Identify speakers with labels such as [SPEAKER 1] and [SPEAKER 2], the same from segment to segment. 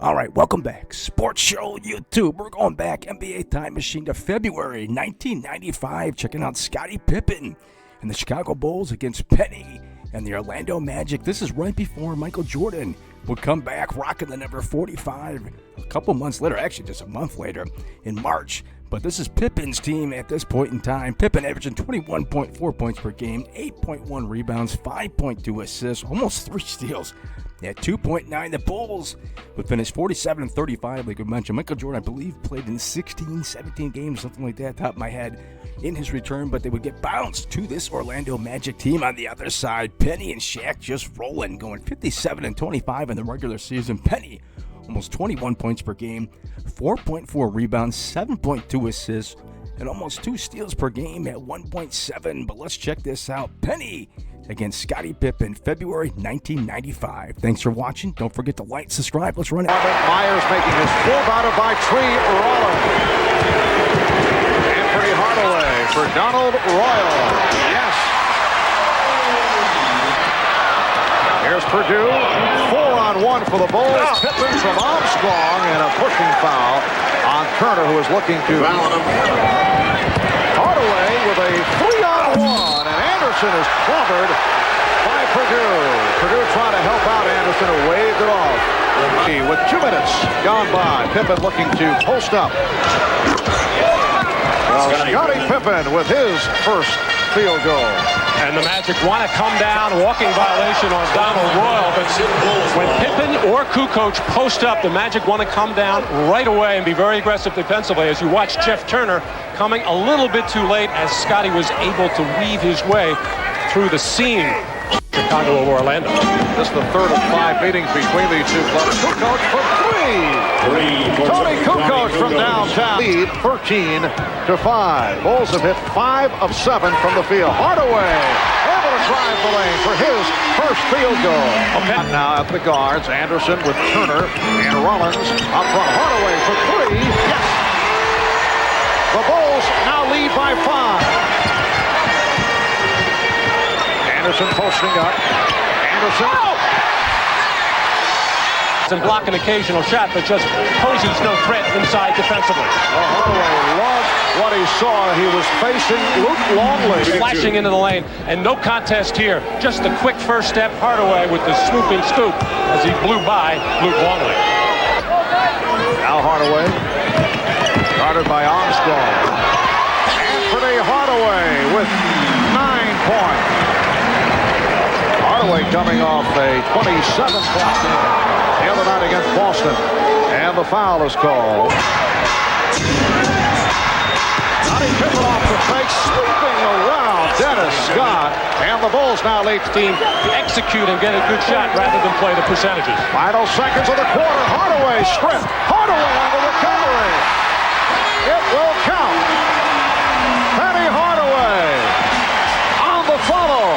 [SPEAKER 1] All right, welcome back. Sports Show YouTube. We're going back NBA Time Machine to February 1995, checking out Scottie Pippen and the Chicago Bulls against Penny and the Orlando Magic. This is right before Michael Jordan would come back rocking the number 45 a couple months later, actually just a month later in March. But this is Pippen's team at this point in time. Pippen averaging 21.4 points per game, 8.1 rebounds, 5.2 assists, almost 3 steals. At 2.9, the Bulls would finish 47-35, like we mentioned. Michael Jordan, I believe, played in 16, 17 games, something like that, top of my head, in his return. But they would get bounced to this Orlando Magic team on the other side. Penny and Shaq just rolling, going 57-25 in the regular season. Penny, almost 21 points per game, 4.4 rebounds, 7.2 assists, and almost 2 steals per game at 1.7. But let's check this out. Penny against Scottie Pippen, February 1995. Thanks for watching. Don't forget to like, subscribe. Let's run it.
[SPEAKER 2] Myers making his full battle by Tree Rollins. Anthony Hardaway for Donald Royal. Yes. Here's Purdue. 4-on-1 for the Bulls. Pippen from Armstrong and a pushing foul on Turner, who is looking to Hardaway with a 3-on-1. Anderson is clobbered by Purdue. Purdue trying to help out Anderson, who waved it off. With 2 minutes gone by, Pippen looking to post up. Scottie Pippen with his first field goal.
[SPEAKER 3] And the Magic want to come down, walking violation on Donald Royal. But when Pippen or Kukoc post up, the Magic want to come down right away and be very aggressive defensively. As you watch Jeff Turner coming a little bit too late as Scottie was able to weave his way through the seam. Chicago over Orlando.
[SPEAKER 2] This is the third of 5 meetings between these two clubs. Kukoc for 3. Tony Kukoc from downtown. Lead 13-5. Bulls have hit 5 of 7 from the field. Hardaway able to drive the lane for his first field goal. Okay. Now at the guards, Anderson with Turner and Rollins up front. Hardaway for 3. Yes. The Bulls now lead by 5. Anderson posting up. Anderson. Oh!
[SPEAKER 3] And block an occasional shot, but just poses no threat inside defensively.
[SPEAKER 2] Hardaway loved what he saw. He was facing Luke Longley.
[SPEAKER 3] Flashing into the lane, and no contest here. Just a quick first step. Hardaway with the swooping scoop as he blew by Luke Longley.
[SPEAKER 2] Now Hardaway, guarded by Armstrong. Anthony Hardaway with 9 points. Hardaway coming off a 27-point game the other night against Boston. And the foul is called. Scottie Pippen off the fake, swooping around Dennis Scott. And the Bulls now lead.
[SPEAKER 3] Team execute and get a good shot rather than play the percentages.
[SPEAKER 2] Final seconds of the quarter. Hardaway stripped. Hardaway on the recovery. It will count. Penny Hardaway on the follow.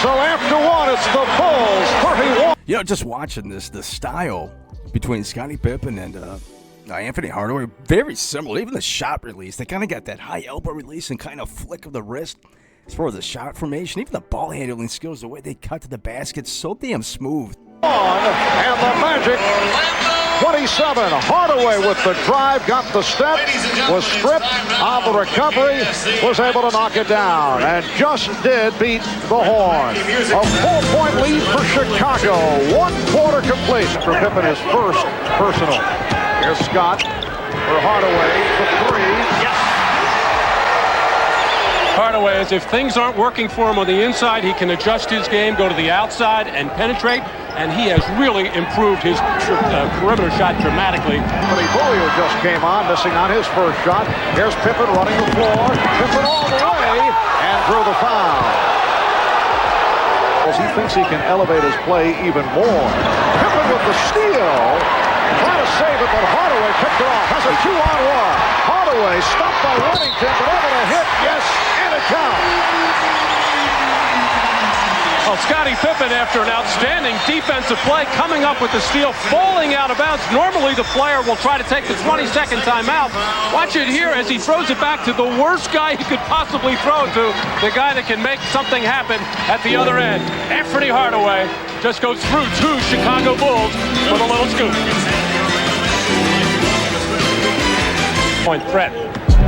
[SPEAKER 2] So after 1, it's the Bulls 31.
[SPEAKER 1] You know, just watching this, the style between Scottie Pippen and Anthony Hardaway, very similar. Even the shot release, they kind of got that high elbow release and kind of flick of the wrist as far as the shot formation. Even the ball handling skills, the way they cut to the basket, so damn smooth.
[SPEAKER 2] And the Magic 27. Hardaway with the drive, got the step, was stripped on the recovery, was able to knock it down, and just did beat the horn. A 4-point lead for Chicago. 1 quarter complete for Pippen, his first personal. Here's Scott for Hardaway for 3. Yes.
[SPEAKER 3] Hardaway, as if things aren't working for him on the inside, he can adjust his game, go to the outside and penetrate, and he has really improved his perimeter shot dramatically.
[SPEAKER 2] Bullier just came on, missing on his first shot. Here's Pippen running the floor. Pippen all the way and drew the foul. He thinks he can elevate his play even more. Pippen with the steal. Trying to save it, but Hardaway picked it off. Has a 2-on-1. Hardaway stopped by Whittington, but able to hit. Yes, and a count.
[SPEAKER 3] Well, Scottie Pippen, after an outstanding defensive play, coming up with the steal, falling out of bounds. Normally the player will try to take the 20-second timeout. Watch it here as he throws it back to the worst guy he could possibly throw to, the guy that can make something happen at the other end. Anthony Hardaway just goes through 2 Chicago Bulls with a little scoop. point threat.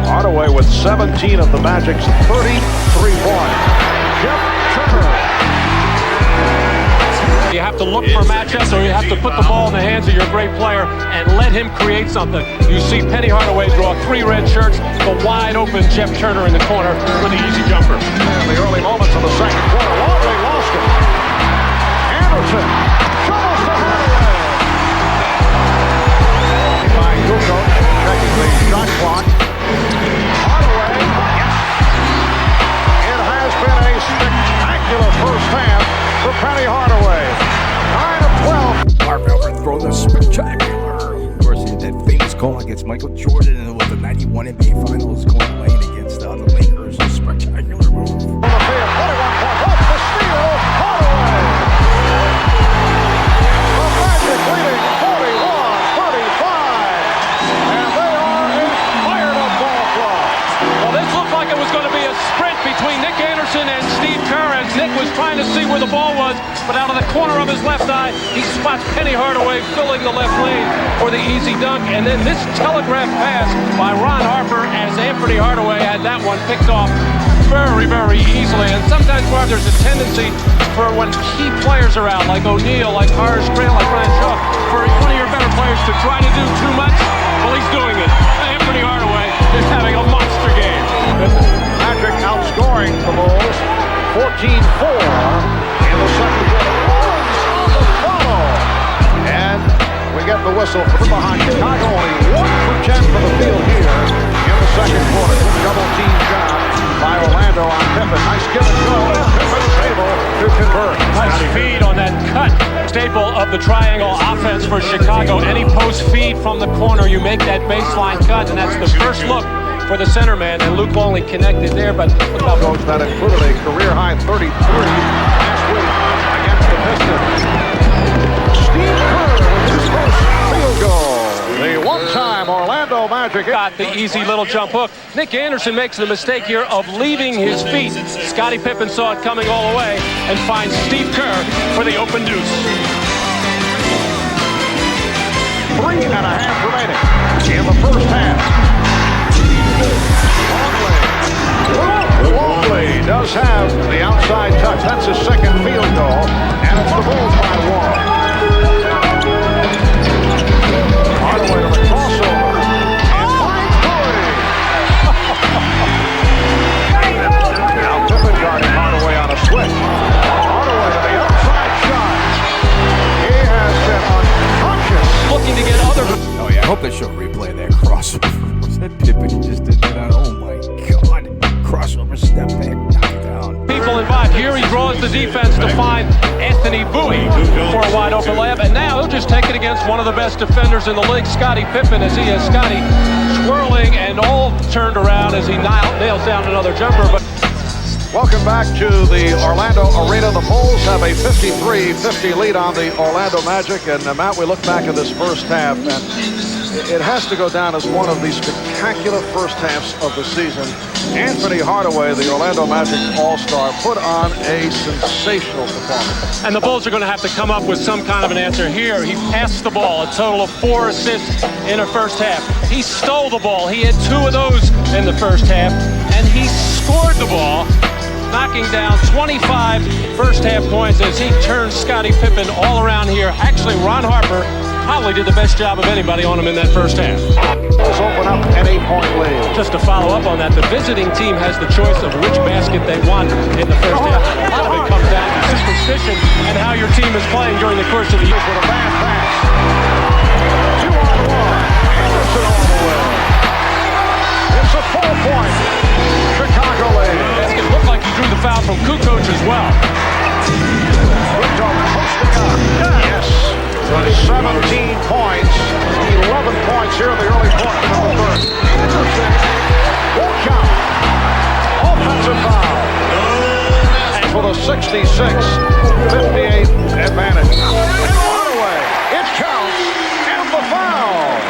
[SPEAKER 2] Hardaway with 17 of the Magic's 33 points. Jeff Turner.
[SPEAKER 3] You have to look for matchups, or you have to put the ball in the hands of your great player and let him create something. You see Penny Hardaway draw 3 red shirts, the wide open Jeff Turner in the corner for the easy jumper.
[SPEAKER 2] In the early moments of the second quarter, Hardaway lost it. Anderson shovels to Hardaway. By Kukoc, checking the shot clock. Hardaway, yes. It has been a spectacular first half for Penny Hardaway. 9 of 12.
[SPEAKER 1] Marv overthrow the spectacular. Of course, he had that famous call against Michael Jordan in the 91 NBA Finals, going lane against the Lakers. A spectacular move.
[SPEAKER 2] On the field, 21 points. Off the steal, Hardaway. The Magic leading 41-35. And they are a fired-up ball club.
[SPEAKER 3] Well, this looked like it was going to be a sprint between Nick Anderson and Steve Kerr as Nick was trying to see where the ball was, but out of the corner of his left eye, he spots Penny Hardaway filling the left lane for the easy dunk, and then this telegraph pass by Ron Harper as Anthony Hardaway had that one picked off very, very easily. And sometimes, Marv, there's a tendency for when key players are out, like O'Neal, like Horace Grant, like Brian Shaw, for one of your better players to try to do too much. Well, he's doing it. Anthony Hardaway is having a monster game.
[SPEAKER 2] Magic outscoring the Bulls 14-4 in the second quarter. Bulls on the follow. And we get the whistle from behind Chicago. Only 1 for 10 for the field here in the second quarter. Good double team job by Orlando on Pippen. Nice give and go, and Pippen's able to convert.
[SPEAKER 3] Nice feed on that cut. Staple of the triangle offense for Chicago. Any post feed from the corner, you make that baseline cut, and that's the first look for the center man, and Luke only connected there, but look how
[SPEAKER 2] goes that included a career-high 33 last week against the Pistons. Steve Kerr with his first field goal. The one-time Orlando Magic
[SPEAKER 3] got the easy little jump hook. Nick Anderson makes the mistake here of leaving his feet. Scottie Pippen saw it coming all the way and finds Steve Kerr for the open deuce.
[SPEAKER 2] 3.5 remaining in the first half. Longley does have the outside touch. That's his second field goal, and it's the Bulls by 1. Hardaway to the crossover, and finds Curry. Now Pippen guarding Hardaway on a switch. Hardaway to the outside shot. He has been unconscious.
[SPEAKER 3] Looking to get other...
[SPEAKER 1] Oh yeah, I hope they show a replay of that crossover. Was that Pippen? He just did that on, oh my God. Crossover, step back, knock it down.
[SPEAKER 3] People in 5. Here he draws the defense to find Anthony Bowie for a wide open layup, and now he'll just take it against one of the best defenders in the league, Scottie Pippen, as he has Scottie swirling and all turned around as he nails down another jumper. But
[SPEAKER 2] welcome back to the Orlando Arena. The Bulls have a 53-50 lead on the Orlando Magic, and Matt, we look back at this first half, and it has to go down as one of the spectacular first halves of the season. Anthony Hardaway, the Orlando Magic All-Star, put on a sensational performance.
[SPEAKER 3] And the Bulls are going to have to come up with some kind of an answer here. He passed the ball, a total of 4 assists in the first half. He stole the ball. He had 2 of those in the first half, and he scored the ball, knocking down 25 first half points as he turns Scottie Pippen all around here. Actually, Ron Harper probably did the best job of anybody on him in that first half.
[SPEAKER 2] Let's open up an 8-point lead.
[SPEAKER 3] Just to follow up on that, the visiting team has the choice of which basket they want in the first half. A lot of it comes down to superstition and how your team is playing during the course of the year.
[SPEAKER 2] With a bad pass. 2-on-1. Anderson all the way. It's a 4-point Chicago lead.
[SPEAKER 3] Basket looked like he drew the foul from Kukoc as well.
[SPEAKER 2] Kukoc posting up. Yes. 17 points, 11 points here in the early quarter of the first. Anderson won't count. Offensive foul. And for the 66-58 advantage. And Hardaway, it counts, and the foul.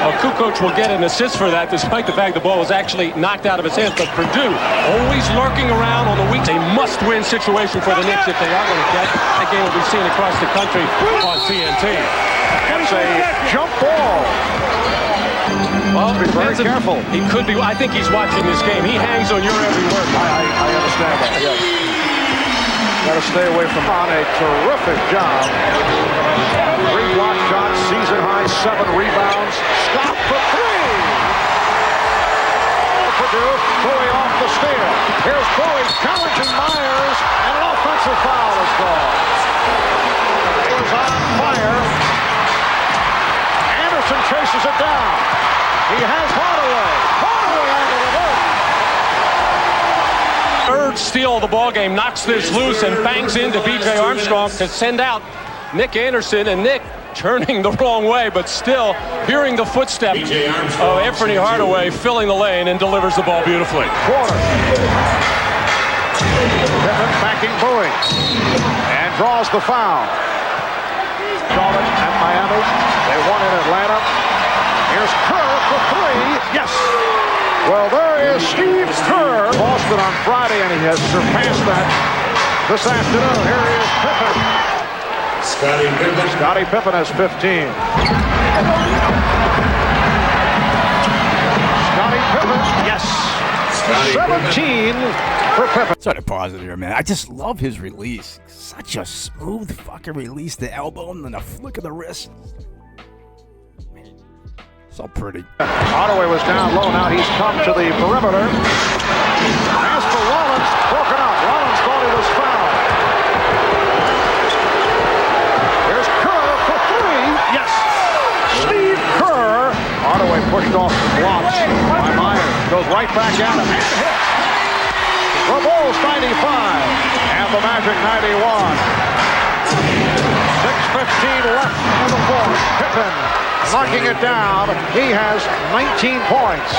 [SPEAKER 3] Well, Kukoc will get an assist for that, despite the fact the ball was actually knocked out of his hands. But Purdue, always lurking around on the weak. A must-win situation for the Knicks if they are going to get. That game will be seen across the country on TNT.
[SPEAKER 2] It's a jump ball.
[SPEAKER 3] Well,
[SPEAKER 2] Be very careful.
[SPEAKER 3] He could be. I think he's watching this game. He hangs on your every word.
[SPEAKER 2] I understand that, yes. Got to stay away from on a terrific job. 3 block shots, season high, 7 rebounds. Scott for 3. Purdue, Bowie off the steal. Here's Bowie challenging Myers, and an offensive foul is called. He was on fire. Anderson chases it down. He has Hardaway. Hardaway under the hoop.
[SPEAKER 3] Third steal of the ball game, knocks this loose and bangs into B.J. Armstrong to send out Nick Anderson, and Nick turning the wrong way, but still hearing the footsteps of Anthony Hardaway filling the lane and delivers the ball beautifully.
[SPEAKER 2] Quarter. Pippen backing Bowie and draws the foul. Charlotte and Miami. They won in Atlanta. Here's Kerr for 3. Yes. Well, there is Steve Kerr. Boston on Friday, and he has surpassed that this afternoon. Here is Pippen. Scottie Pippen has 15. Scottie Pippen, yes. 17 for Pippen.
[SPEAKER 1] Sorry to pause it here, man. I just love his release. Such a smooth fucking release. The elbow and then a flick of the wrist. Man, so pretty.
[SPEAKER 2] Hardaway was down low. Now he's come to the perimeter. Pass for Rollins. Broken up. Rollins thought he was fouled. Here's Kerr for 3. Yes. Steve Kerr. Hardaway pushed off the blocks by Myers. Goes right back at him and hit. The Bulls 95 and the Magic 91. 6:15 left in the fourth. Pippen knocking it down. He has 19 points.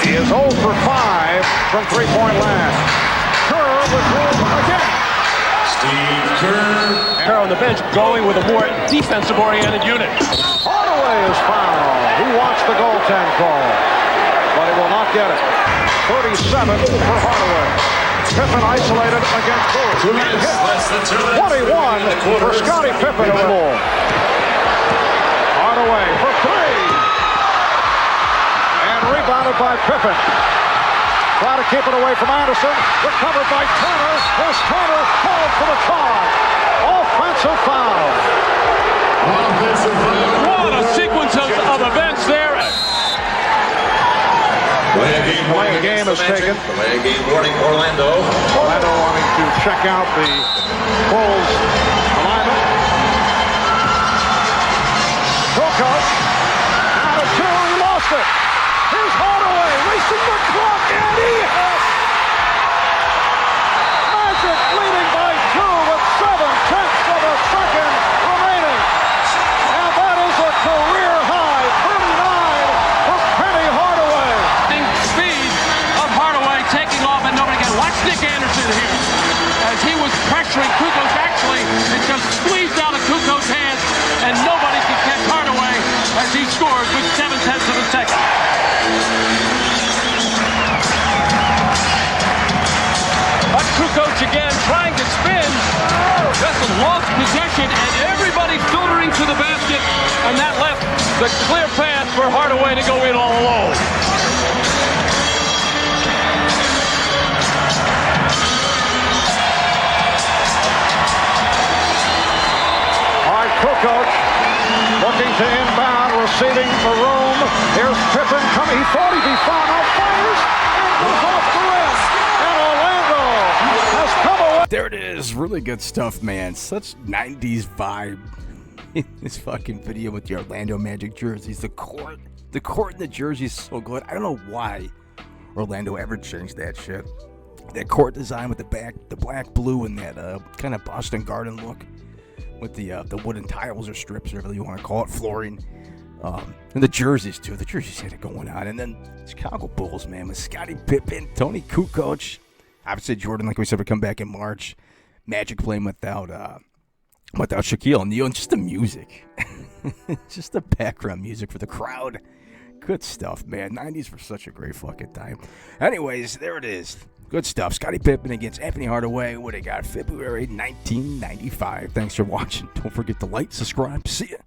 [SPEAKER 2] He is 0 for 5 from three-point land. Kerr with room again.
[SPEAKER 3] Steve Kerr on the bench going with a more defensive-oriented unit.
[SPEAKER 2] Hardaway is fouled. He wants the goaltend call, but he will not get it. 37 for Hardaway. Pippen isolated against Bowie. 21 for Scottie Pippen. Hardaway for 3. And rebounded by Pippen. Try to keep it away from Anderson. Recovered by Turner. Here's Turner called for the charge. Offensive foul.
[SPEAKER 3] What a sequence of events there.
[SPEAKER 2] Play game is taken.
[SPEAKER 4] Play game warning, Orlando.
[SPEAKER 2] Orlando wanting to check out the Bulls alignment. Kukoc out of 2. He lost it. Here's Hardaway racing the clock, and he hits. Magic leading by 2 with 7/10 of a second remaining. And that is a career high 39 for Penny Hardaway.
[SPEAKER 3] Speed of Hardaway taking off and nobody can. Watch Nick Anderson here as he was pressuring Kukoc. Actually, it just squeezed out of Kukoc's hands and nobody could catch Hardaway as he scores with 7/10 of a second. But Kukoc again trying to spin. Just lost possession and everybody filtering to the basket, and that left the clear path for Hardaway to go in all alone.
[SPEAKER 2] Kukoc looking to inbound, receiving the room. Here's Pippen coming. He thought he'd be fouled. Now fires and goes off the wrist. And Orlando has come away.
[SPEAKER 1] There it is. Really good stuff, man. Such 90s vibe in this fucking video with the Orlando Magic jerseys. The court in the jersey is so good. I don't know why Orlando ever changed that shit. That court design with the black, blue, and that kind of Boston Garden look. With the wooden tiles or strips, whatever you want to call it, flooring. And the jerseys, too. The jerseys had it going on. And then Chicago Bulls, man, with Scottie Pippen, Tony Kukoc. Obviously, Jordan, like we said, would come back in March. Magic playing without Shaquille O'Neal. And just the music. Just the background music for the crowd. Good stuff, man. 90s were such a great fucking time. Anyways, there it is. Good stuff. Scottie Pippen against Anthony Hardaway. What they got? February 1995. Thanks for watching. Don't forget to like, subscribe. See ya.